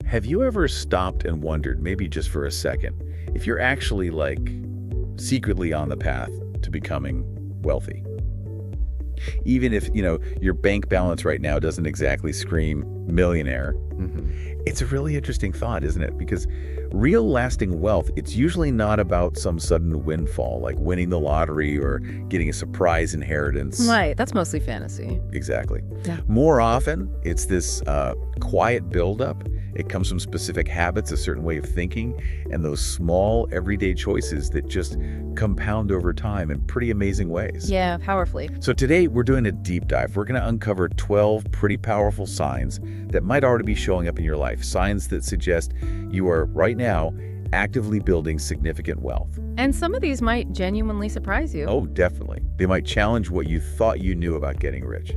Have you ever stopped and wondered, maybe just for a second, if you're actually secretly on the path to becoming wealthy? Even if, your bank balance right now doesn't exactly scream millionaire. It's a really interesting thought, isn't it? Because real lasting wealth, it's usually not about some sudden windfall, like winning the lottery or getting a surprise inheritance. Right, that's mostly fantasy. Exactly. Yeah. More often, it's this quiet buildup. It comes from specific habits, a certain way of thinking, and those small everyday choices that just compound over time in pretty amazing ways. Yeah, powerfully. So today we're doing a deep dive. We're going to uncover 12 pretty powerful signs that might already be showing up in your life. Signs that suggest you are right now actively building significant wealth. And some of these might genuinely surprise you. Oh, definitely. They might challenge what you thought you knew about getting rich.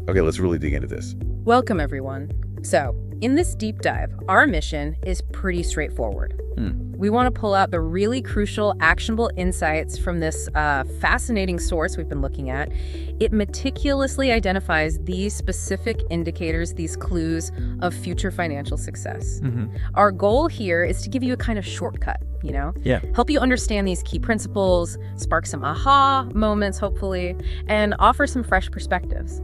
Okay, let's really dig into this. Welcome, everyone. So, in this deep dive, our mission is pretty straightforward. We want to pull out the really crucial, actionable insights from this fascinating source we've been looking at. It meticulously identifies these specific indicators, these clues of future financial success. Our goal here is to give you a kind of shortcut, help you understand these key principles, spark some aha moments, hopefully, and offer some fresh perspectives.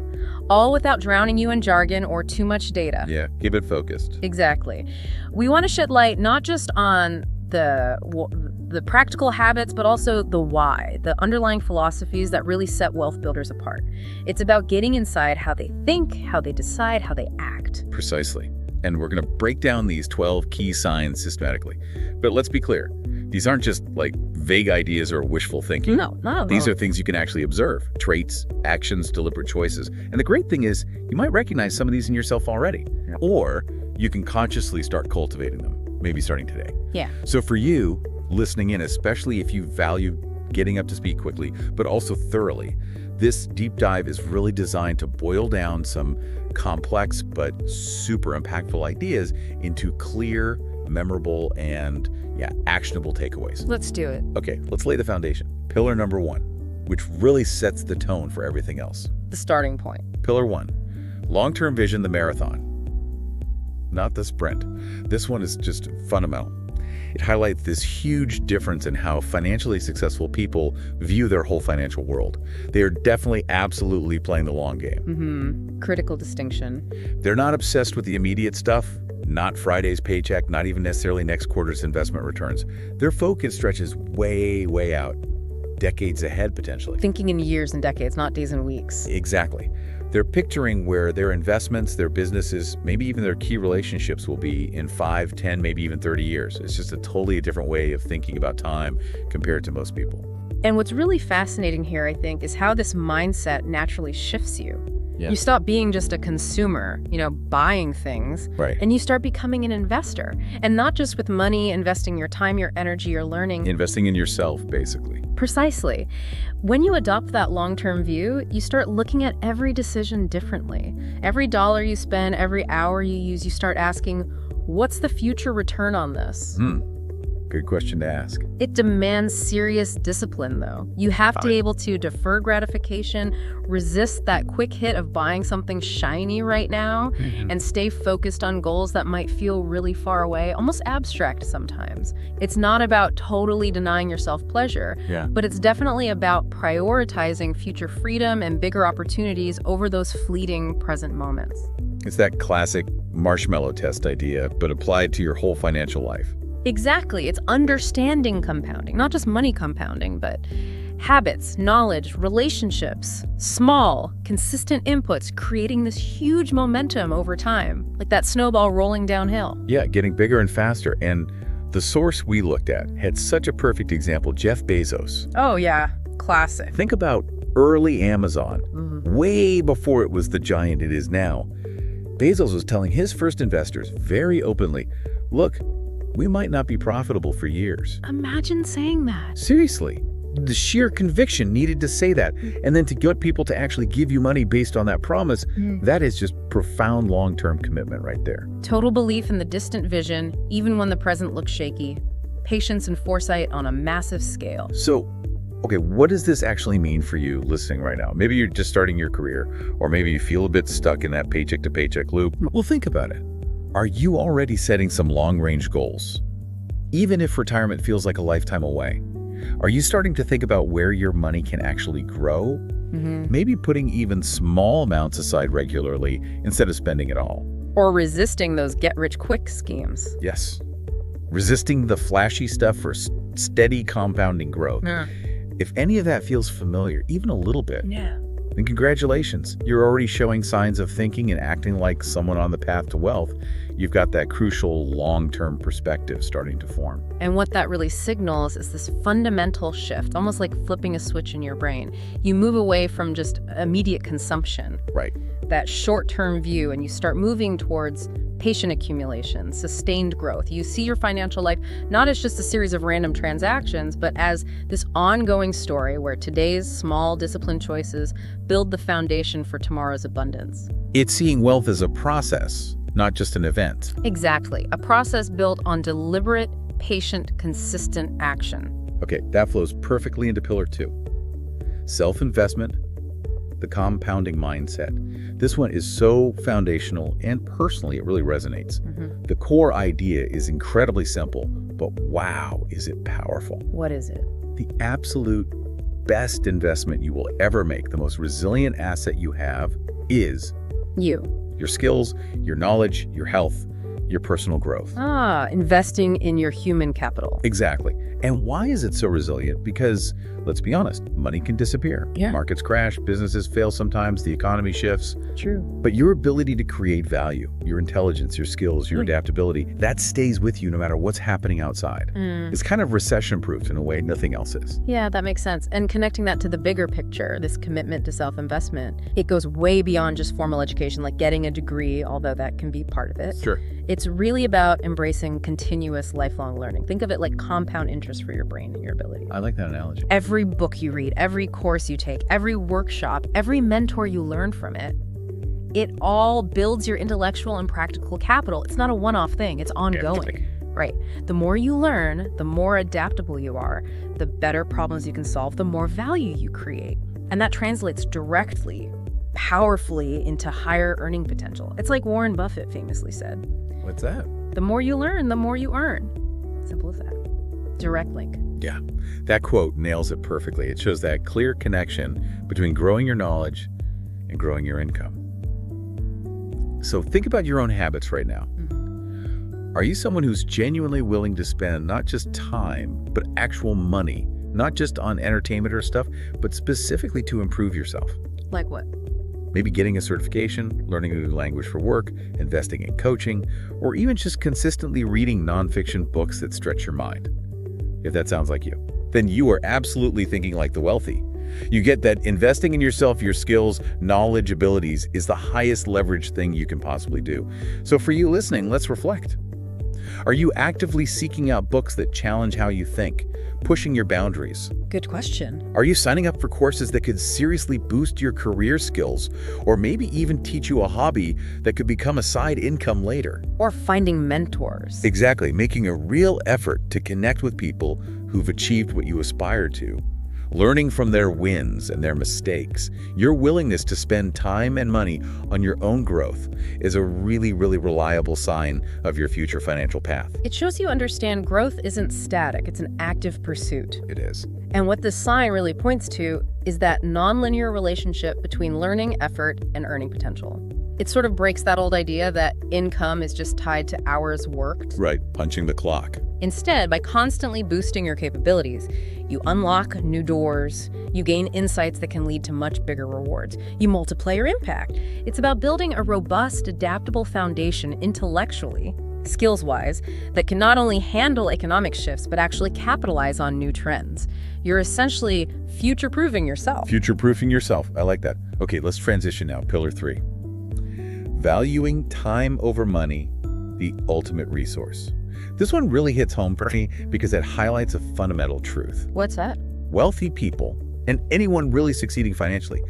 All without drowning you in jargon or too much data. Yeah, keep it focused. Exactly. We want to shed light not just on the practical habits, but also the why, the underlying philosophies that really set wealth builders apart. It's about getting inside how they think, how they decide, how they act. Precisely. And we're going to break down these 12 key signs systematically. But let's be clear. These aren't just vague ideas or wishful thinking. No. These are things you can actually observe. Traits, actions, deliberate choices. And the great thing is you might recognize some of these in yourself already. Yeah. Or you can consciously start cultivating them, maybe starting today. Yeah. So for you, listening in, especially if you value getting up to speed quickly, but also thoroughly, this deep dive is really designed to boil down some complex but super impactful ideas into clear, memorable, and actionable takeaways. Let's do it. Okay, let's lay the foundation. Pillar number 1, which really sets the tone for everything else. The starting point. Pillar 1, long-term vision, the marathon, not the sprint. This one is just fundamental. It highlights this huge difference in how financially successful people view their whole financial world. They are definitely, absolutely playing the long game. Critical distinction. They're not obsessed with the immediate stuff, not Friday's paycheck, not even necessarily next quarter's investment returns. Their focus stretches way, way out, decades ahead potentially. Thinking in years and decades, not days and weeks. Exactly. They're picturing where their investments, their businesses, maybe even their key relationships will be in 5, 10, maybe even 30 years. It's just a totally different way of thinking about time compared to most people. And what's really fascinating here, I think, is how this mindset naturally shifts you. Yeah. You stop being just a consumer, buying things, Right. and you start becoming an investor. And not just with money, investing your time, your energy, your learning. Investing in yourself, basically. Precisely. When you adopt that long-term view, you start looking at every decision differently. Every dollar you spend, every hour you use, you start asking, what's the future return on this? Good question to ask. It demands serious discipline, though. You have to be able to defer gratification, resist that quick hit of buying something shiny right now, and stay focused on goals that might feel really far away, almost abstract sometimes. It's not about totally denying yourself pleasure, but it's definitely about prioritizing future freedom and bigger opportunities over those fleeting present moments. It's that classic marshmallow test idea, but applied to your whole financial life. Exactly. It's understanding compounding, not just money compounding, but habits, knowledge, relationships, small, consistent inputs, creating this huge momentum over time, like that snowball rolling downhill. Yeah, getting bigger and faster. And the source we looked at had such a perfect example, Jeff Bezos. Oh, yeah. Classic. Think about early Amazon, way before it was the giant it is now. Bezos was telling his first investors very openly, look, we might not be profitable for years. Imagine saying that. Seriously. The sheer conviction needed to say that. And then to get people to actually give you money based on that promise, that is just profound long-term commitment right there. Total belief in the distant vision, even when the present looks shaky. Patience and foresight on a massive scale. So, okay, what does this actually mean for you listening right now? Maybe you're just starting your career, or maybe you feel a bit stuck in that paycheck to paycheck loop. Well, think about it. Are you already setting some long-range goals? Even if retirement feels like a lifetime away, are you starting to think about where your money can actually grow? Maybe putting even small amounts aside regularly instead of spending it all. Or resisting those get-rich-quick schemes. Yes. Resisting the flashy stuff for steady compounding growth. If any of that feels familiar, even a little bit, then congratulations. You're already showing signs of thinking and acting like someone on the path to wealth. You've got that crucial long-term perspective starting to form. And what that really signals is this fundamental shift, almost like flipping a switch in your brain. You move away from just immediate consumption, Right. that short-term view, and you start moving towards patient accumulation, sustained growth. You see your financial life not as just a series of random transactions, but as this ongoing story where today's small disciplined choices build the foundation for tomorrow's abundance. It's seeing wealth as a process, not just an event. Exactly. A process built on deliberate, patient, consistent action. Okay, that flows perfectly into pillar 2. Self-investment, the compounding mindset. This one is so foundational, and personally, it really resonates. The core idea is incredibly simple, but wow, is it powerful. What is it? The absolute best investment you will ever make, the most resilient asset you have, is You. your skills, your knowledge, your health, your personal growth. Investing in your human capital. Exactly. And why is it so resilient? Because, let's be honest, money can disappear. Yeah. Markets crash, businesses fail sometimes, the economy shifts. True. But your ability to create value, your intelligence, your skills, your adaptability, that stays with you no matter what's happening outside. It's kind of recession-proof in a way nothing else is. Yeah, that makes sense. And connecting that to the bigger picture, this commitment to self-investment, it goes way beyond just formal education, like getting a degree, although that can be part of it. Sure. It's really about embracing continuous lifelong learning. Think of it like compound interest for your brain and your ability. I like that analogy. Every book you read, every course you take, every workshop, every mentor you learn from it, it all builds your intellectual and practical capital. It's not a one-off thing, it's ongoing. Right. The more you learn, the more adaptable you are, the better problems you can solve, the more value you create. And that translates directly, powerfully into higher earning potential. It's like Warren Buffett famously said. What's that? The more you learn, the more you earn. Simple as that. Direct link. Yeah, that quote nails it perfectly. It shows that clear connection between growing your knowledge and growing your income. So think about your own habits right now. Are you someone who's genuinely willing to spend not just time, but actual money, not just on entertainment or stuff, but specifically to improve yourself? Like what? Maybe getting a certification, learning a new language for work, investing in coaching, or even just consistently reading nonfiction books that stretch your mind. If that sounds like you, then you are absolutely thinking like the wealthy. You get that investing in yourself, your skills, knowledge, abilities is the highest leverage thing you can possibly do. So for you listening, let's reflect. Are you actively seeking out books that challenge how you think, pushing your boundaries? Good question. Are you signing up for courses that could seriously boost your career skills, or maybe even teach you a hobby that could become a side income later? Or finding mentors. Exactly, making a real effort to connect with people who've achieved what you aspire to. Learning from their wins and their mistakes. Your willingness to spend time and money on your own growth is a really, really reliable sign of your future financial path. It shows you understand growth isn't static, it's an active pursuit. It is. And what this sign really points to is that nonlinear relationship between learning, effort, and earning potential. It sort of breaks that old idea that income is just tied to hours worked. Right, punching the clock. Instead, by constantly boosting your capabilities, you unlock new doors, you gain insights that can lead to much bigger rewards. You multiply your impact. It's about building a robust, adaptable foundation intellectually, skills-wise, that can not only handle economic shifts, but actually capitalize on new trends. You're essentially future-proofing yourself. Future-proofing yourself. I like that. Okay, let's transition now. Pillar 3. Valuing time over money, the ultimate resource. This one really hits home for me because it highlights a fundamental truth. What's that? Wealthy people, and anyone really succeeding financially,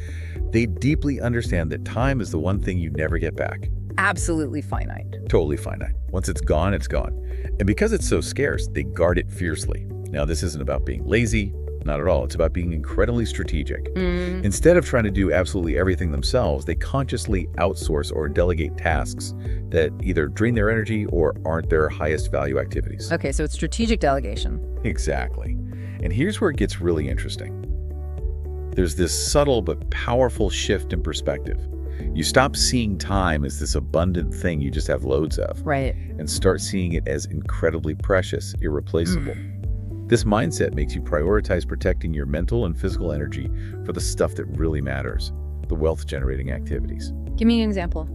they deeply understand that time is the one thing you never get back. Absolutely finite. Totally finite. Once it's gone, it's gone. And because it's so scarce, they guard it fiercely. Now, this isn't about being lazy Not at all. It's about being incredibly strategic. Instead of trying to do absolutely everything themselves, they consciously outsource or delegate tasks that either drain their energy or aren't their highest value activities. Okay, so it's strategic delegation. Exactly. And here's where it gets really interesting. There's this subtle but powerful shift in perspective. You stop seeing time as this abundant thing you just have loads of. Right. And start seeing it as incredibly precious, irreplaceable. This mindset makes you prioritize protecting your mental and physical energy for the stuff that really matters, the wealth-generating activities. Give me an example.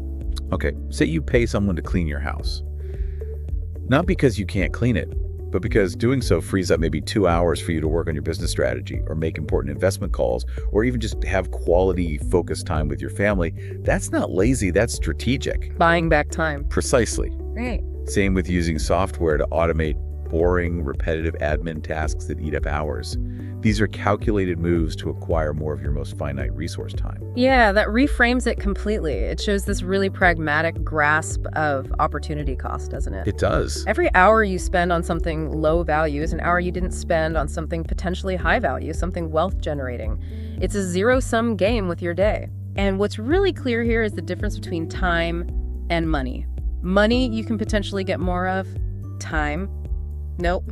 Okay, say you pay someone to clean your house. Not because you can't clean it, but because doing so frees up maybe 2 hours for you to work on your business strategy or make important investment calls or even just have quality focused time with your family. That's not lazy, that's strategic. Buying back time. Precisely. Right. Same with using software to automate boring, repetitive admin tasks that eat up hours. These are calculated moves to acquire more of your most finite resource time. Yeah, that reframes it completely. It shows this really pragmatic grasp of opportunity cost, doesn't it? It does. Every hour you spend on something low value is an hour you didn't spend on something potentially high value, something wealth generating. It's a zero-sum game with your day. And what's really clear here is the difference between time and money. Money you can potentially get more of. Time, nope.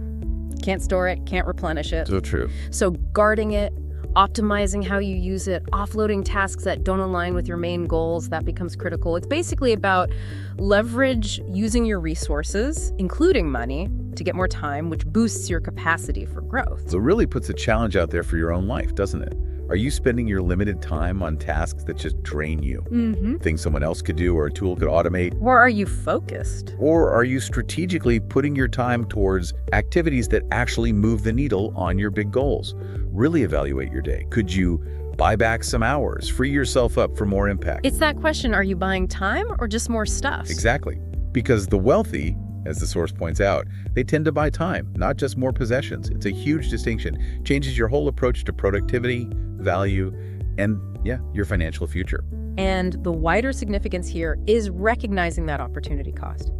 Can't store it, can't replenish it. So true. So guarding it, optimizing how you use it, offloading tasks that don't align with your main goals, that becomes critical. It's basically about leverage using your resources, including money, to get more time, which boosts your capacity for growth. So it really puts a challenge out there for your own life, doesn't it? Are you spending your limited time on tasks that just drain you? Things someone else could do or a tool could automate? Or are you focused? Or are you strategically putting your time towards activities that actually move the needle on your big goals? Really evaluate your day. Could you buy back some hours, free yourself up for more impact? It's that question, are you buying time or just more stuff? Exactly. Because the wealthy, as the source points out, they tend to buy time, not just more possessions. It's a huge distinction. Changes your whole approach to productivity, value, and your financial future. And the wider significance here is recognizing that opportunity cost.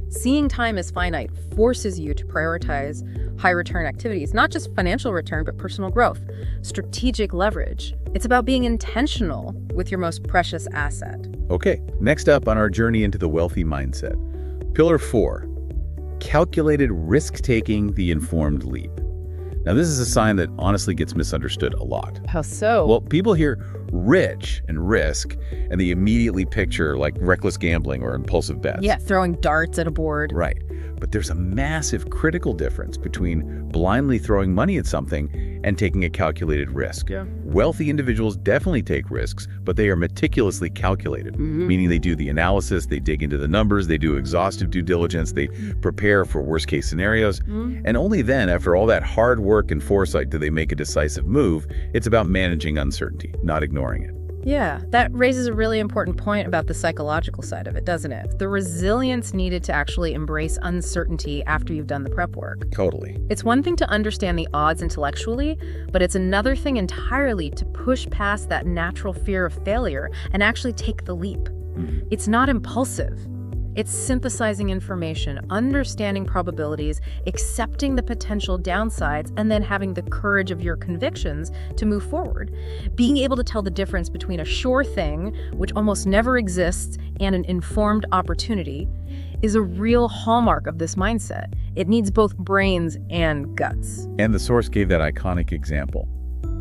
Seeing time as finite forces you to prioritize high return activities, not just financial return, but personal growth, strategic leverage. It's about being intentional with your most precious asset. Okay, next up on our journey into the wealthy mindset. Pillar 4, calculated risk-taking, the informed leap. Now, this is a sign that honestly gets misunderstood a lot. How so? Well, people hear rich and risk, and they immediately picture like reckless gambling or impulsive bets. Yeah, throwing darts at a board. Right. But there's a massive critical difference between blindly throwing money at something and taking a calculated risk. Yeah. Wealthy individuals definitely take risks, but they are meticulously calculated, meaning they do the analysis, they dig into the numbers, they do exhaustive due diligence, they prepare for worst-case scenarios, and only then, after all that hard work and foresight, do they make a decisive move. It's about managing uncertainty, not ignoring it. Yeah, that raises a really important point about the psychological side of it, doesn't it? The resilience needed to actually embrace uncertainty after you've done the prep work. Totally. It's one thing to understand the odds intellectually, but it's another thing entirely to push past that natural fear of failure and actually take the leap. It's not impulsive. It's synthesizing information, understanding probabilities, accepting the potential downsides, and then having the courage of your convictions to move forward. Being able to tell the difference between a sure thing, which almost never exists, and an informed opportunity is a real hallmark of this mindset. It needs both brains and guts. And the source gave that iconic example.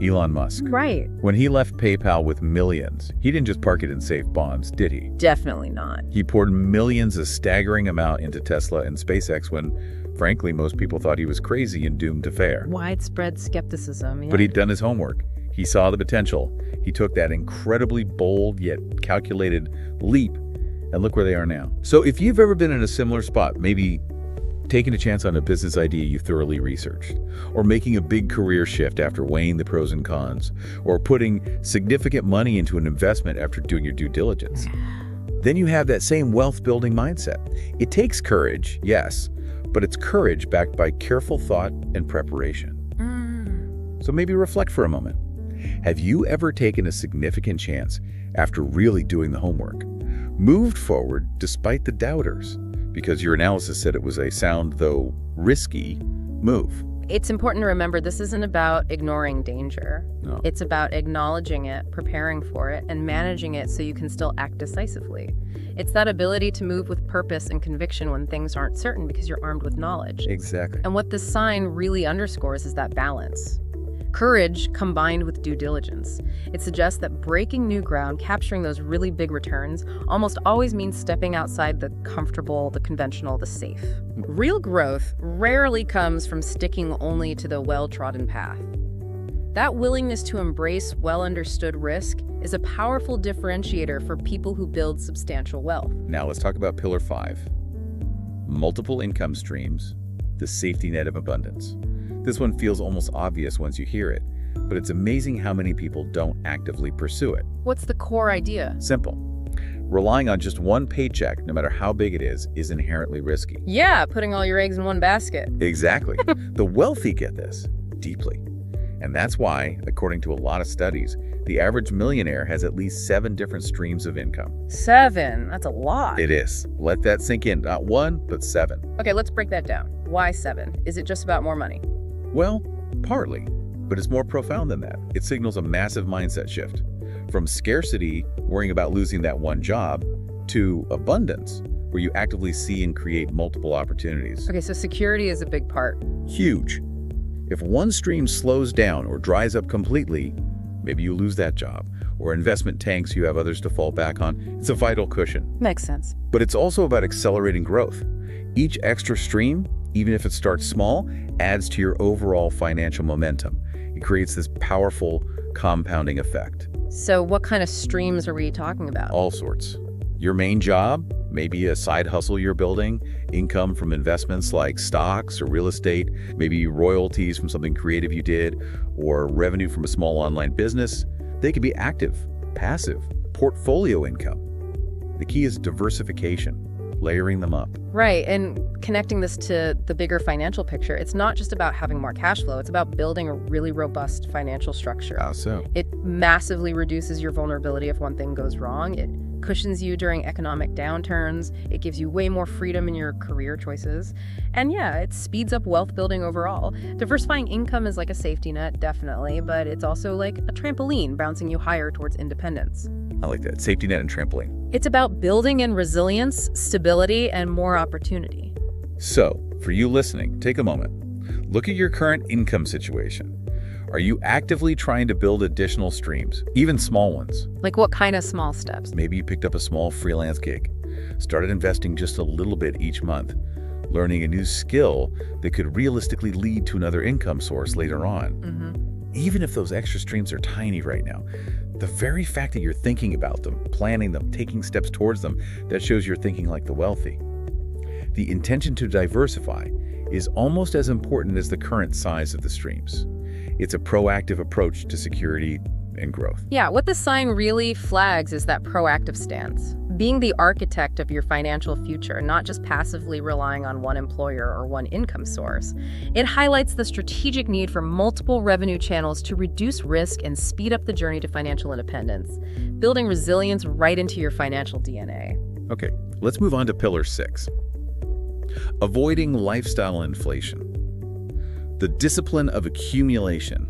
Elon Musk. Right. When he left PayPal with millions, he didn't just park it in safe bonds, did he? Definitely not. He poured millions, a staggering amount, into Tesla and SpaceX when, frankly, most people thought he was crazy and doomed to fail. Widespread skepticism. Yeah. But he'd done his homework. He saw the potential. He took that incredibly bold yet calculated leap, and look where they are now. So if you've ever been in a similar spot, maybe taking a chance on a business idea you thoroughly researched, or making a big career shift after weighing the pros and cons, or putting significant money into an investment after doing your due diligence, then you have that same wealth-building mindset. It takes courage, yes, but it's courage backed by careful thought and preparation. So maybe reflect for a moment. Have you ever taken a significant chance after really doing the homework? Moved forward despite the doubters, because your analysis said it was a sound, though risky, move. It's important to remember this isn't about ignoring danger. No. It's about acknowledging it, preparing for it, and managing it so you can still act decisively. It's that ability to move with purpose and conviction when things aren't certain because you're armed with knowledge. Exactly. And what this sign really underscores is that balance. Courage combined with due diligence. It suggests that breaking new ground, capturing those really big returns, almost always means stepping outside the comfortable, the conventional, the safe. Real growth rarely comes from sticking only to the well-trodden path. That willingness to embrace well-understood risk is a powerful differentiator for people who build substantial wealth. Now let's talk about Pillar 5. Multiple income streams, the safety net of abundance. This one feels almost obvious once you hear it, but it's amazing how many people don't actively pursue it. What's the core idea? Simple. Relying on just one paycheck, no matter how big it is inherently risky. Yeah, putting all your eggs in one basket. Exactly. The wealthy get this deeply. And that's why, according to a lot of studies, the average millionaire has at least 7 different streams of income. 7? That's a lot. It is. Let that sink in. Not 1, but 7. Okay, let's break that down. Why 7? Is it just about more money? Well, partly, but it's more profound than that. It signals a massive mindset shift. From scarcity, worrying about losing that one job, to abundance, where you actively see and create multiple opportunities. Okay, so security is a big part. Huge. If one stream slows down or dries up completely, maybe you lose that job, or investment tanks, you have others to fall back on. It's a vital cushion. Makes sense. But it's also about accelerating growth. Each extra stream, even if it starts small, adds to your overall financial momentum. It creates this powerful compounding effect. So what kind of streams are we talking about? All sorts. Your main job, maybe a side hustle you're building, income from investments like stocks or real estate, maybe royalties from something creative you did, or revenue from a small online business. They can be active, passive, portfolio income. The key is diversification, layering them up. Right, and connecting this to the bigger financial picture, it's not just about having more cash flow, it's about building a really robust financial structure. How so? It massively reduces your vulnerability if one thing goes wrong. It cushions you during economic downturns. It gives you way more freedom in your career choices. And yeah, it speeds up wealth building overall. Diversifying income is like a safety net, definitely, but it's also like a trampoline bouncing you higher towards independence. I like that. Safety net and trampoline. It's about building in resilience, stability, and more opportunity. So, for you listening, take a moment. Look at your current income situation. Are you actively trying to build additional streams, even small ones? Like what kind of small steps? Maybe you picked up a small freelance gig, started investing just a little bit each month, learning a new skill that could realistically lead to another income source later on. Even if those extra streams are tiny right now, the very fact that you're thinking about them, planning them, taking steps towards them, that shows you're thinking like the wealthy. The intention to diversify is almost as important as the current size of the streams. It's a proactive approach to security and growth. Yeah, what this sign really flags is that proactive stance. Being the architect of your financial future, not just passively relying on one employer or one income source. It highlights the strategic need for multiple revenue channels to reduce risk and speed up the journey to financial independence, building resilience right into your financial DNA. Okay, let's move on to Pillar 6. Avoiding lifestyle inflation. The discipline of accumulation.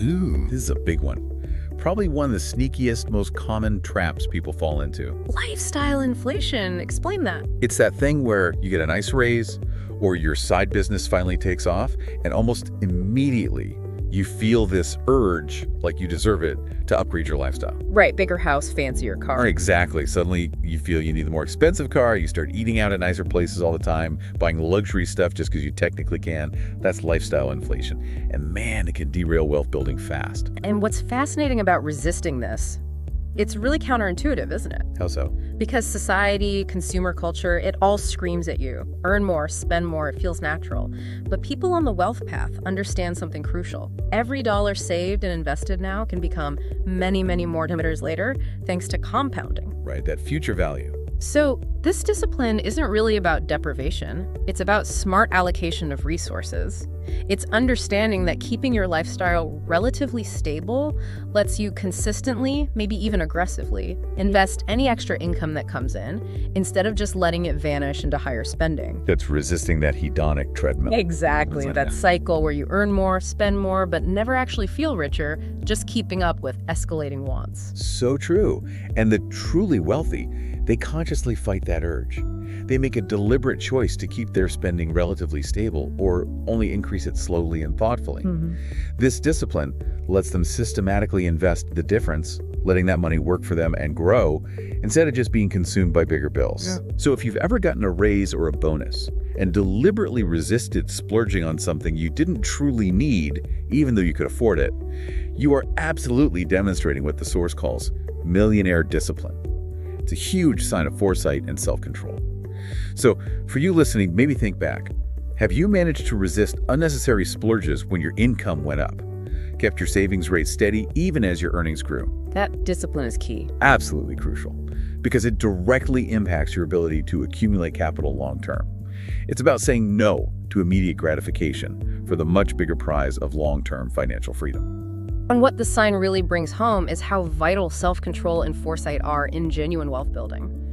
Ooh, this is a big one. Probably one of the sneakiest, most common traps people fall into. Lifestyle inflation, explain that. It's that thing where you get a nice raise or your side business finally takes off and almost immediately you feel this urge, like you deserve it, to upgrade your lifestyle. Right, bigger house, fancier car. Exactly. Suddenly you feel you need the more expensive car, you start eating out at nicer places all the time, buying luxury stuff just because you technically can. That's lifestyle inflation. And man, it can derail wealth building fast. And what's fascinating about resisting this, it's really counterintuitive, isn't it? How so? Because society, consumer culture, it all screams at you. Earn more, spend more, it feels natural. But people on the wealth path understand something crucial. Every dollar saved and invested now can become many, many more dollars later thanks to compounding. Right, that future value. So this discipline isn't really about deprivation. It's about smart allocation of resources. It's understanding that keeping your lifestyle relatively stable lets you consistently, maybe even aggressively, invest any extra income that comes in instead of just letting it vanish into higher spending. That's resisting that hedonic treadmill. Exactly, that cycle where you earn more, spend more, but never actually feel richer, just keeping up with escalating wants. So true. And the truly wealthy, they consciously fight that urge. They make a deliberate choice to keep their spending relatively stable or only increase it slowly and thoughtfully. This discipline lets them systematically invest the difference, letting that money work for them and grow instead of just being consumed by bigger bills. Yeah. So if you've ever gotten a raise or a bonus and deliberately resisted splurging on something you didn't truly need, even though you could afford it, you are absolutely demonstrating what the source calls millionaire discipline. It's a huge sign of foresight and self-control. So for you listening, maybe think back. Have you managed to resist unnecessary splurges when your income went up? Kept your savings rate steady even as your earnings grew? That discipline is key. Absolutely crucial, because it directly impacts your ability to accumulate capital long term. It's about saying no to immediate gratification for the much bigger prize of long-term financial freedom. And what the sign really brings home is how vital self-control and foresight are in genuine wealth building.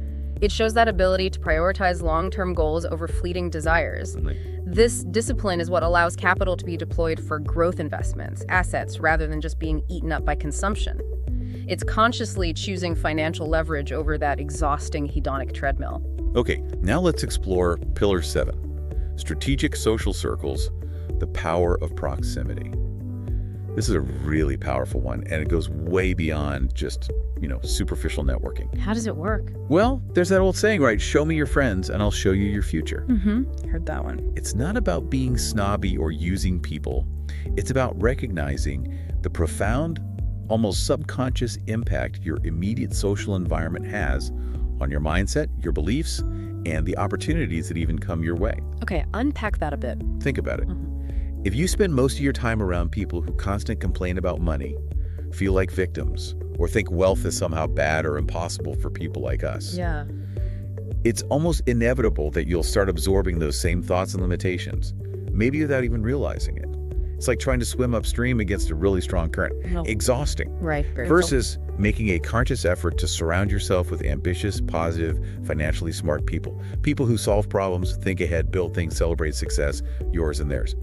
It shows that ability to prioritize long-term goals over fleeting desires. This discipline is what allows capital to be deployed for growth investments, assets, rather than just being eaten up by consumption. It's consciously choosing financial leverage over that exhausting hedonic treadmill. Okay, now let's explore Pillar 7, Strategic Social Circles, the Power of Proximity. This is a really powerful one, and it goes way beyond just, superficial networking. How does it work? Well, there's that old saying, right? Show me your friends and I'll show you your future. Heard that one. It's not about being snobby or using people. It's about recognizing the profound, almost subconscious impact your immediate social environment has on your mindset, your beliefs, and the opportunities that even come your way. Okay, unpack that a bit. Think about it. If you spend most of your time around people who constantly complain about money, feel like victims, or think wealth is somehow bad or impossible for people like us, Yeah. it's almost inevitable that you'll start absorbing those same thoughts and limitations, maybe without even realizing it. It's like trying to swim upstream against a really strong current. No. Exhausting. Right. Versus making a conscious effort to surround yourself with ambitious, positive, financially smart people. People who solve problems, think ahead, build things, celebrate success, yours and theirs.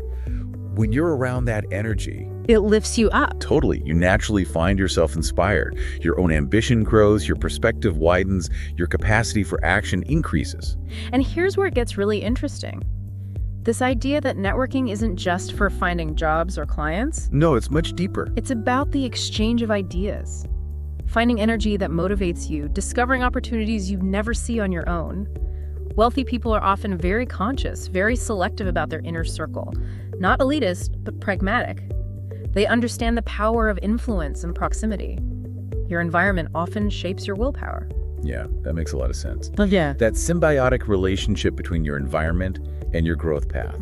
When you're around that energy, it lifts you up. totally, you naturally find yourself inspired. Your own ambition grows, your perspective widens, your capacity for action increases. And here's where it gets really interesting. This idea that networking isn't just for finding jobs or clients. No, it's much deeper. It's about the exchange of ideas. Finding energy that motivates you, discovering opportunities you never see on your own. Wealthy people are often very conscious, very selective about their inner circle. Not elitist, but pragmatic. They understand the power of influence and proximity. Your environment often shapes your willpower. Yeah, that makes a lot of sense. Yeah. That symbiotic relationship between your environment and your growth path.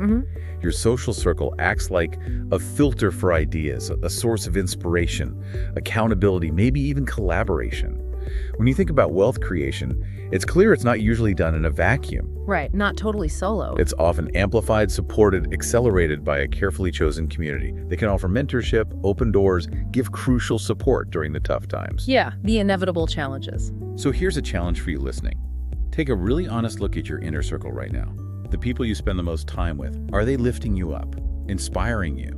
Your social circle acts like a filter for ideas, a source of inspiration, accountability, maybe even collaboration. When you think about wealth creation, it's clear it's not usually done in a vacuum. Right, not totally solo. It's often amplified, supported, accelerated by a carefully chosen community. They can offer mentorship, open doors, give crucial support during the tough times. Yeah, the inevitable challenges. So here's a challenge for you listening. Take a really honest look at your inner circle right now. The people you spend the most time with, are they lifting you up, inspiring you,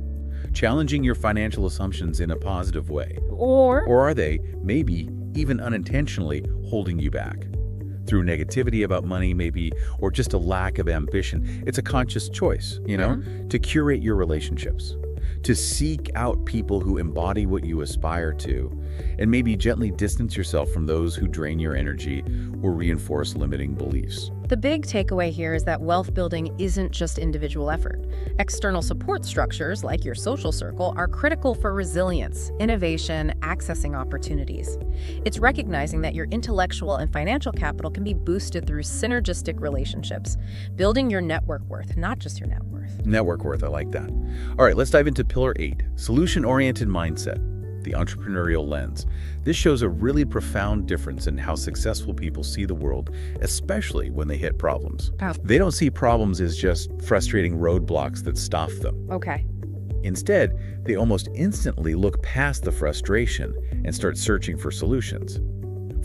challenging your financial assumptions in a positive way? Or Or are they, maybe even unintentionally, holding you back? Through negativity about money, maybe, or just a lack of ambition. It's a conscious choice, to curate your relationships, to seek out people who embody what you aspire to, and maybe gently distance yourself from those who drain your energy or reinforce limiting beliefs. the big takeaway here is that wealth building isn't just individual effort. External support structures, like your social circle, are critical for resilience, innovation, accessing opportunities. It's recognizing that your intellectual and financial capital can be boosted through synergistic relationships, building your network worth, not just your net worth. Network worth, I like that. All right, let's dive into Pillar 8, Solution-Oriented Mindset. the entrepreneurial lens. This shows a really profound difference in how successful people see the world, especially when they hit problems. They don't see problems as just frustrating roadblocks that stop them. Okay. Instead, they almost instantly look past the frustration and start searching for solutions.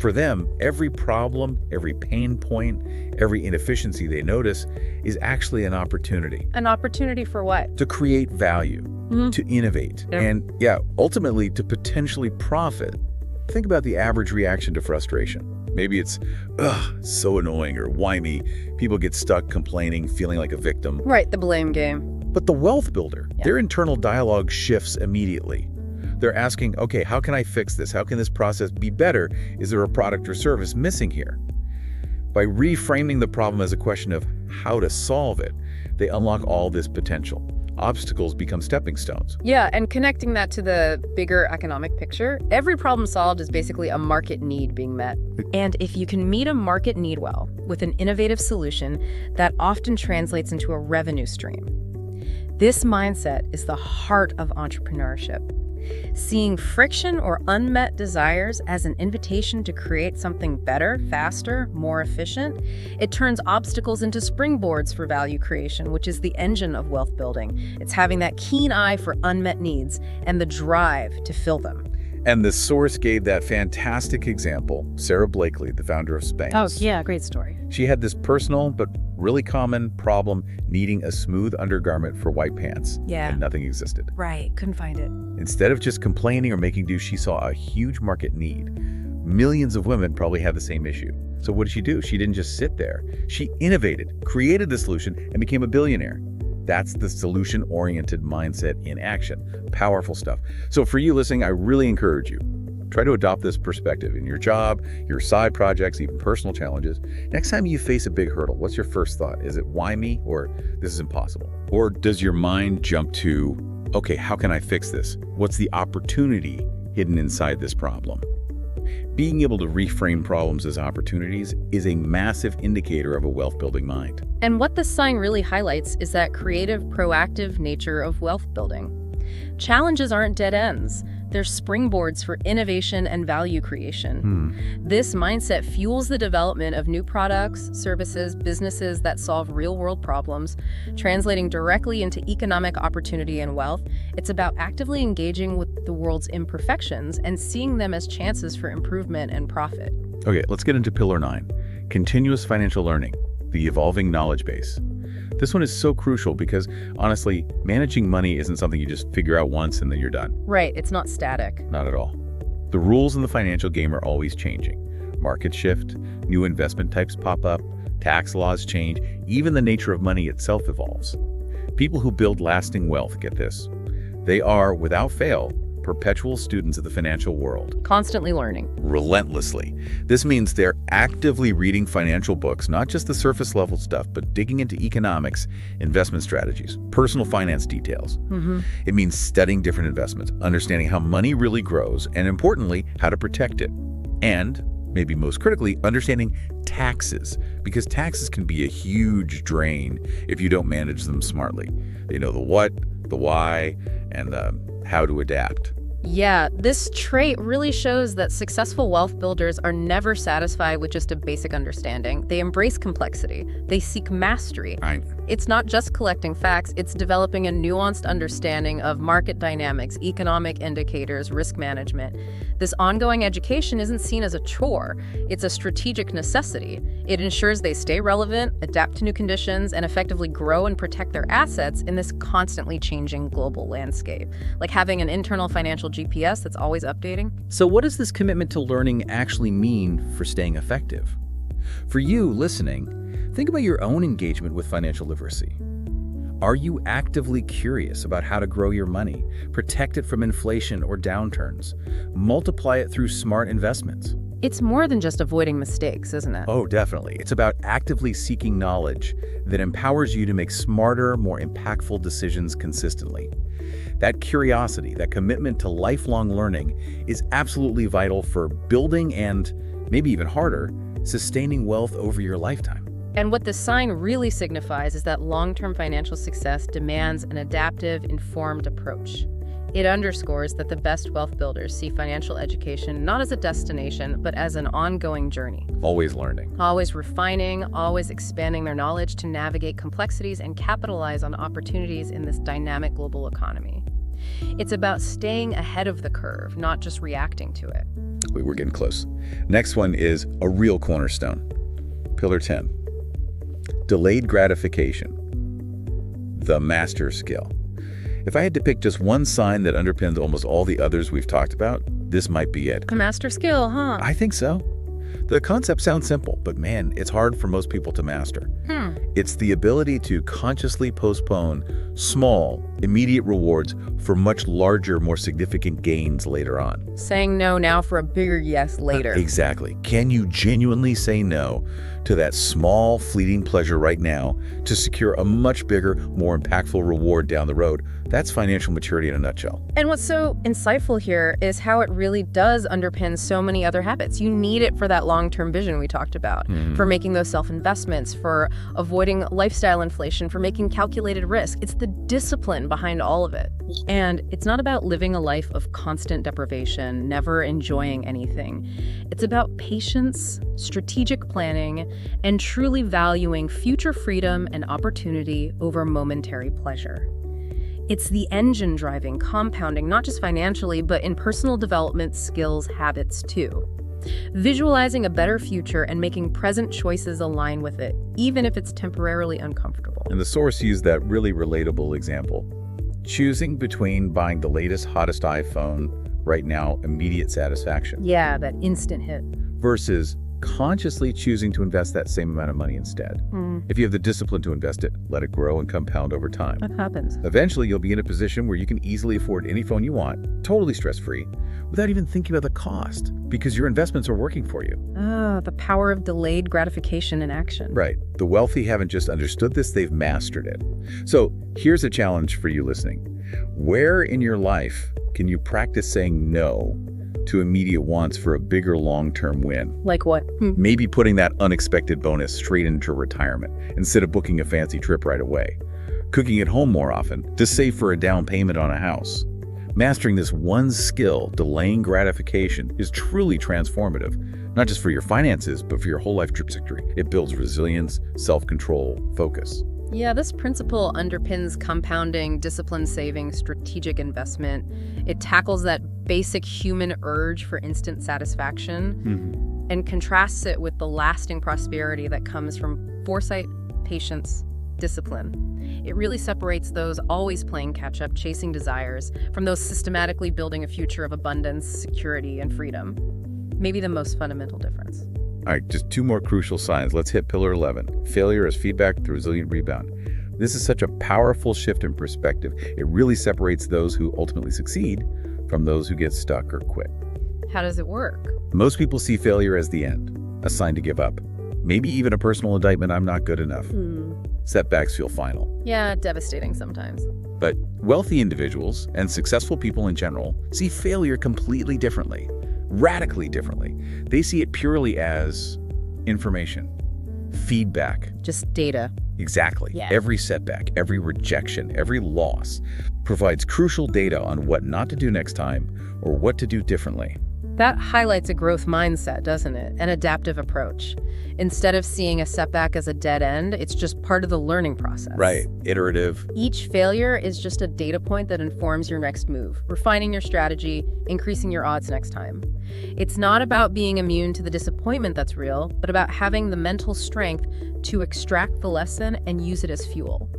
For them, every problem, every pain point, every inefficiency they notice is actually an opportunity. An opportunity for what? To create value, to innovate, and ultimately to potentially profit. Think about the average reaction to frustration. Maybe it's, ugh, so annoying, or why me? People get stuck complaining, feeling like a victim. Right, the blame game. But the wealth builder, their internal dialogue shifts immediately. They're asking, okay, how can I fix this? How can this process be better? Is there a product or service missing here? By reframing the problem as a question of how to solve it, they unlock all this potential. Obstacles become stepping stones. Yeah, and connecting that to the bigger economic picture, every problem solved is basically a market need being met. And if you can meet a market need well with an innovative solution, that often translates into a revenue stream. This mindset is the heart of entrepreneurship. Seeing friction or unmet desires as an invitation to create something better, faster, more efficient, it turns obstacles into springboards for value creation, which is the engine of wealth building. It's having that keen eye for unmet needs and the drive to fill them. And the source gave that fantastic example, Sarah Blakely, the founder of Spanx. Oh, yeah, great story. She had this personal but really common problem needing a smooth undergarment for white pants. Yeah. And nothing existed. Right, couldn't find it. Instead of just complaining or making do, she saw a huge market need. Millions of women probably have the same issue. So what did she do? She didn't just sit there. She innovated, created the solution, and became a billionaire. That's the solution-oriented mindset in action. Powerful stuff. So for you listening, I really encourage you, try to adopt this perspective in your job, your side projects, even personal challenges. Next time you face a big hurdle, what's your first thought? Is it why me, or this is impossible? Or does your mind jump to, okay, how can I fix this? What's the opportunity hidden inside this problem? Being able to reframe problems as opportunities is a massive indicator of a wealth-building mind. And what this sign really highlights is that creative, proactive nature of wealth building. Challenges aren't dead ends. They're springboards for innovation and value creation. This mindset fuels the development of new products, services, businesses that solve real-world problems, translating directly into economic opportunity and wealth. It's about actively engaging with the world's imperfections and seeing them as chances for improvement and profit. Okay, let's get into Pillar 9, continuous financial learning, the evolving knowledge base. This one is so crucial because, honestly, managing money isn't something you just figure out once and then you're done. Right, it's not static. Not at all. The rules in the financial game are always changing. Markets shift, new investment types pop up, tax laws change, even the nature of money itself evolves. People who build lasting wealth get this. They are, without fail, perpetual students of the financial world. Constantly learning. Relentlessly. This means they're actively reading financial books, not just the surface level stuff, but digging into economics, investment strategies, personal finance details. It means studying different investments, understanding how money really grows, and importantly, how to protect it. And, maybe most critically, understanding taxes, because taxes can be a huge drain if you don't manage them smartly. They know the what, the why, and the how to adapt. Yeah, this trait really shows that successful wealth builders are never satisfied with just a basic understanding. They embrace complexity. They seek mastery. Right. It's not just collecting facts, it's developing a nuanced understanding of market dynamics, economic indicators, risk management. This ongoing education isn't seen as a chore. It's a strategic necessity. It ensures they stay relevant, adapt to new conditions, and effectively grow and protect their assets in this constantly changing global landscape. Like having an internal financial GPS that's always updating. So what does this commitment to learning actually mean for staying effective? For you listening, think about your own engagement with financial literacy. Are you actively curious about how to grow your money, protect it from inflation or downturns, multiply it through smart investments? It's more than just avoiding mistakes, isn't it? Oh, definitely. It's about actively seeking knowledge that empowers you to make smarter, more impactful decisions consistently. That curiosity, that commitment to lifelong learning is absolutely vital for building and, maybe even harder, sustaining wealth over your lifetime. And what this sign really signifies is that long-term financial success demands an adaptive, informed approach. It underscores that the best wealth builders see financial education not as a destination, but as an ongoing journey. Always learning. Always refining, always expanding their knowledge to navigate complexities and capitalize on opportunities in this dynamic global economy. It's about staying ahead of the curve, not just reacting to it. We're getting close. Next one is a real cornerstone. Pillar 10. Delayed gratification. The master skill. If I had to pick just one sign that underpins almost all the others we've talked about, this might be it. A master skill, huh? I think so. The concept sounds simple, but man, it's hard for most people to master. It's the ability to consciously postpone small, immediate rewards for much larger, more significant gains later on. Saying no now for a bigger yes later. Exactly. Can you genuinely say no to that small, fleeting pleasure right now to secure a much bigger, more impactful reward down the road? That's financial maturity in a nutshell. And what's so insightful here is how it really does underpin so many other habits. You need it for that long-term vision we talked about, for making those self-investments, for avoiding lifestyle inflation, for making calculated risk. It's the discipline behind all of it. And it's not about living a life of constant deprivation, never enjoying anything. It's about patience, strategic planning, and truly valuing future freedom and opportunity over momentary pleasure. It's the engine driving compounding, not just financially, but in personal development, skills, habits too. Visualizing a better future and making present choices align with it, even if it's temporarily uncomfortable. And the source used that really relatable example. Choosing between buying the latest, hottest iPhone right now, immediate satisfaction. Yeah, that instant hit. Versus consciously choosing to invest that same amount of money instead. If you have the discipline to invest it, let it grow and compound over time. That happens. Eventually, you'll be in a position where you can easily afford any phone you want, totally stress-free, without even thinking about the cost, because your investments are working for you. Ah, the power of delayed gratification in action. Right. The wealthy haven't just understood this, they've mastered it. So here's a challenge for you listening. Where in your life can you practice saying no to immediate wants for a bigger long-term win? Like what? Maybe putting that unexpected bonus straight into retirement instead of booking a fancy trip right away. Cooking at home more often to save for a down payment on a house. Mastering this one skill, delaying gratification, is truly transformative, not just for your finances, but for your whole life trajectory. It builds resilience, self-control, focus. Yeah, this principle underpins compounding, discipline saving, strategic investment. It tackles that basic human urge for instant satisfaction and contrasts it with the lasting prosperity that comes from foresight, patience, discipline. It really separates those always playing catch-up, chasing desires, from those systematically building a future of abundance, security, and freedom. Maybe the most fundamental difference. All right, just two more crucial signs. Let's hit pillar 11. Failure as feedback to resilient rebound. This is such a powerful shift in perspective. It really separates those who ultimately succeed from those who get stuck or quit. How does it work? Most people see failure as the end, a sign to give up. Maybe even a personal indictment, I'm not good enough. Setbacks feel final. Yeah, devastating sometimes. But wealthy individuals and successful people in general see failure completely differently, radically differently. They see it purely as information, feedback. Just data. Exactly. Yeah. Every setback, every rejection, every loss provides crucial data on what not to do next time or what to do differently. That highlights a growth mindset, doesn't it? An adaptive approach. Instead of seeing a setback as a dead end, it's just part of the learning process. Right. Iterative. Each failure is just a data point that informs your next move, refining your strategy, increasing your odds next time. It's not about being immune to the disappointment that's real, but about having the mental strength to extract the lesson and use it as fuel.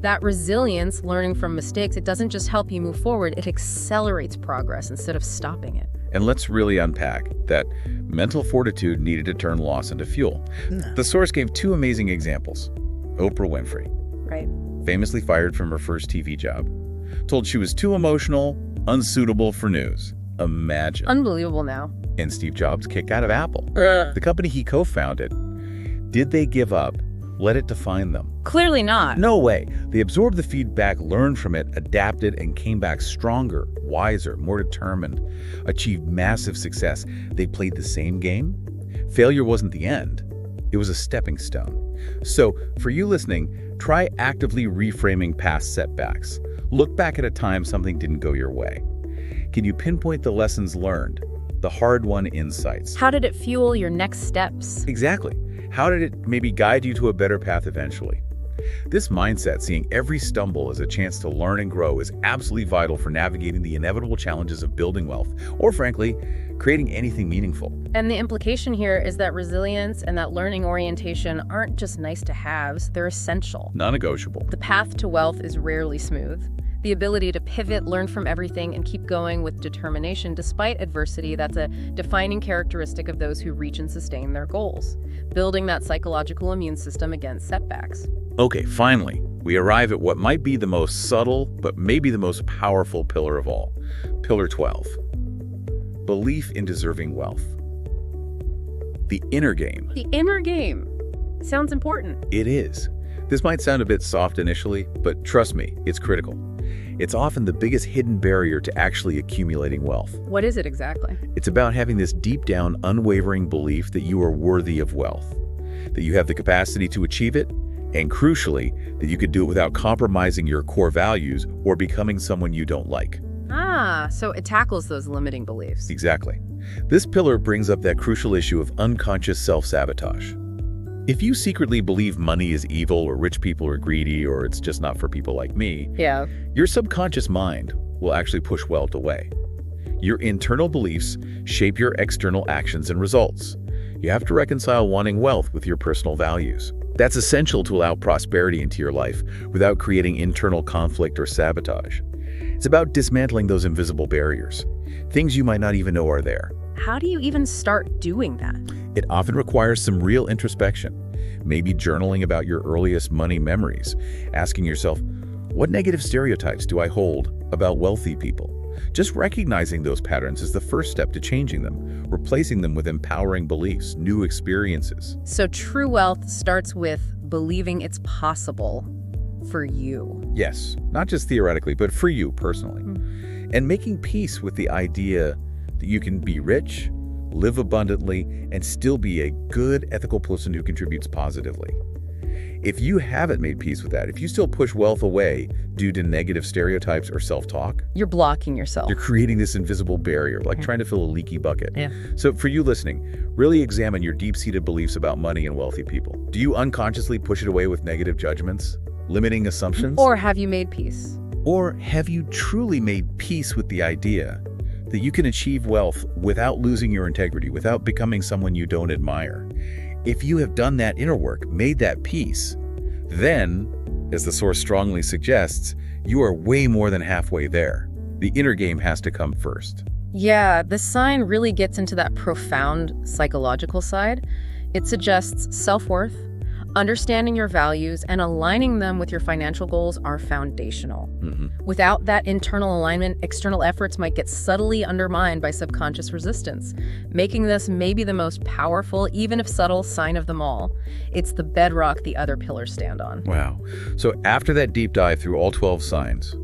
That resilience, learning from mistakes, it doesn't just help you move forward, it accelerates progress instead of stopping it. And let's really unpack that mental fortitude needed to turn loss into fuel. The source gave two amazing examples. Oprah Winfrey, Right. famously fired from her first TV job, told she was too emotional, unsuitable for news. Imagine. Unbelievable now. And Steve Jobs kicked out of Apple, the company he co-founded. Did they give up? Let it define them? Clearly not. No way. They absorbed the feedback, learned from it, adapted, and came back stronger, wiser, more determined, achieved massive success. They played the same game. Failure wasn't the end. It was a stepping stone. So, for you listening, try actively reframing past setbacks. Look back at a time something didn't go your way. Can you pinpoint the lessons learned, the hard-won insights? How did it fuel your next steps? Exactly. How did it maybe guide you to a better path eventually? This mindset, seeing every stumble as a chance to learn and grow, is absolutely vital for navigating the inevitable challenges of building wealth, or frankly, creating anything meaningful. And the implication here is that resilience and that learning orientation aren't just nice to haves, they're essential. Non-negotiable. The path to wealth is rarely smooth. The ability to pivot, learn from everything, and keep going with determination despite adversity, that's a defining characteristic of those who reach and sustain their goals, building that psychological immune system against setbacks. Okay, finally, we arrive at what might be the most subtle, but maybe the most powerful pillar of all. Pillar 12. Belief in deserving wealth. The inner game. The inner game. Sounds important. It is. This might sound a bit soft initially, but trust me, it's critical. It's often the biggest hidden barrier to actually accumulating wealth. What is it exactly? It's about having this deep down, unwavering belief that you are worthy of wealth, that you have the capacity to achieve it, and crucially, that you could do it without compromising your core values or becoming someone you don't like. Ah, so it tackles those limiting beliefs. Exactly. This pillar brings up that crucial issue of unconscious self-sabotage. If you secretly believe money is evil or rich people are greedy or it's just not for people like me, Yeah. your subconscious mind will actually push wealth away. Your internal beliefs shape your external actions and results. You have to reconcile wanting wealth with your personal values. That's essential to allow prosperity into your life without creating internal conflict or sabotage. It's about dismantling those invisible barriers, things you might not even know are there. How do you even start doing that? It often requires some real introspection, maybe journaling about your earliest money memories, asking yourself, what negative stereotypes do I hold about wealthy people? Just recognizing those patterns is the first step to changing them, replacing them with empowering beliefs, new experiences. So true wealth starts with believing it's possible for you. Yes, not just theoretically, but for you personally. And making peace with the idea that you can be rich, live abundantly, and still be a good, ethical person who contributes positively. If you haven't made peace with that, if you still push wealth away due to negative stereotypes or self-talk, You're blocking yourself. you're creating this invisible barrier, like trying to fill a leaky bucket. Yeah. So for you listening, really examine your deep-seated beliefs about money and wealthy people. Do you unconsciously push it away with negative judgments, limiting assumptions? Or have you made peace? Or have you truly made peace with the idea that you can achieve wealth without losing your integrity, without becoming someone you don't admire? If you have done that inner work, made that peace, then, as the source strongly suggests, you are way more than halfway there. The inner game has to come first. Yeah, the sign really gets into that profound psychological side. It suggests self-worth, understanding your values, and aligning them with your financial goals are foundational. Without that internal alignment, external efforts might get subtly undermined by subconscious resistance, making this maybe the most powerful, even if subtle, sign of them all. It's the bedrock the other pillars stand on. Wow. So after that deep dive through all 12 signs,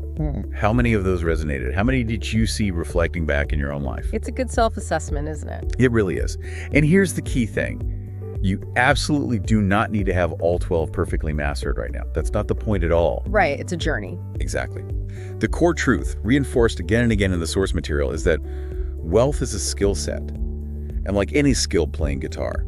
how many of those resonated? How many did you see reflecting back in your own life? It's a good self-assessment, isn't it? It really is. And here's the key thing. You absolutely do not need to have all 12 perfectly mastered right now. That's not the point at all. Right, it's a journey. Exactly. The core truth, reinforced again and again in the source material, is that wealth is a skill set. And like any skill playing guitar,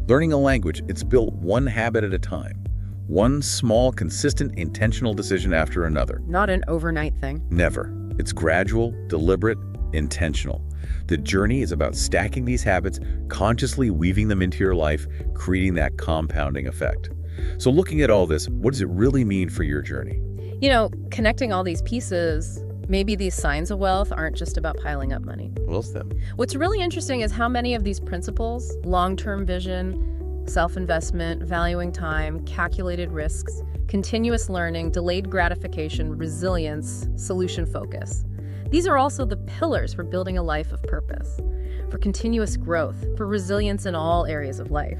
learning a language, it's built one habit at a time. One small, consistent, intentional decision after another. Not an overnight thing. Never. It's gradual, deliberate, intentional. The journey is about stacking these habits, consciously weaving them into your life, creating that compounding effect. So looking at all this, what does it really mean for your journey? You know, connecting all these pieces, maybe these signs of wealth aren't just about piling up money. Well said. What's really interesting is how many of these principles, long-term vision, self-investment, valuing time, calculated risks, continuous learning, delayed gratification, resilience, solution focus, these are also the pillars for building a life of purpose, for continuous growth, for resilience in all areas of life.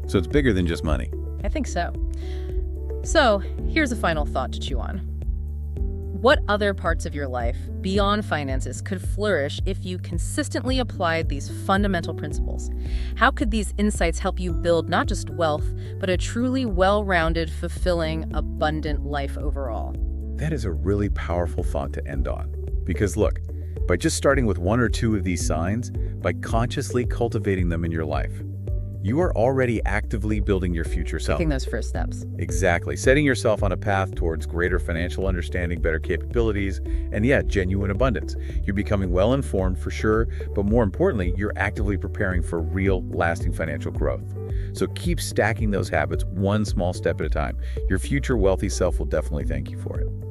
So it's bigger than just money. I think so. So, here's a final thought to chew on. What other parts of your life, beyond finances, could flourish if you consistently applied these fundamental principles? How could these insights help you build not just wealth, but a truly well-rounded, fulfilling, abundant life overall? That is a really powerful thought to end on. Because look, by just starting with one or two of these signs, by consciously cultivating them in your life, you are already actively building your future self. Taking those first steps. Exactly. Setting yourself on a path towards greater financial understanding, better capabilities, and genuine abundance. You're becoming well-informed for sure, but more importantly, you're actively preparing for real, lasting financial growth. So keep stacking those habits one small step at a time. Your future wealthy self will definitely thank you for it.